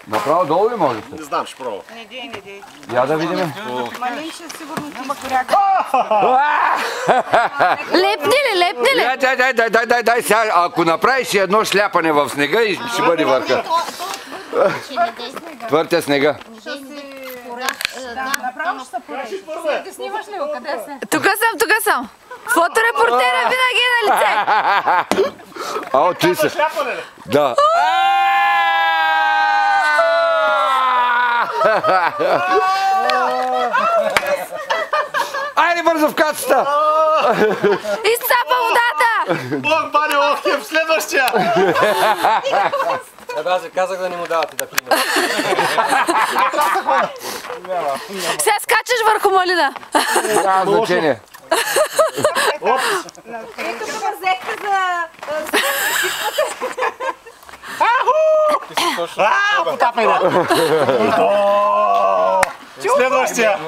Направо долу ли може? Не знам, ще пробвам. Не дей. Я да видим. Малинче сигурно ти изгоряка. Лепни ли? Дай сега, ако направиш едно шляпане в снега и ще бъде върха. Твъртя снега. Направо ще се порежи. Ти снимаш ли го? Къде се? Тук съм. Фоторепортера винаги е на лице. Ао, ти се. Да. Айде бързо в кацата! Изцапа водата! Бог, Бани, Охев, следващия! Аз ви казах да не му давате да пиме. Сега скачаш върху малина. Няма значение. Ето това взехте за... Потапай да! Следващия!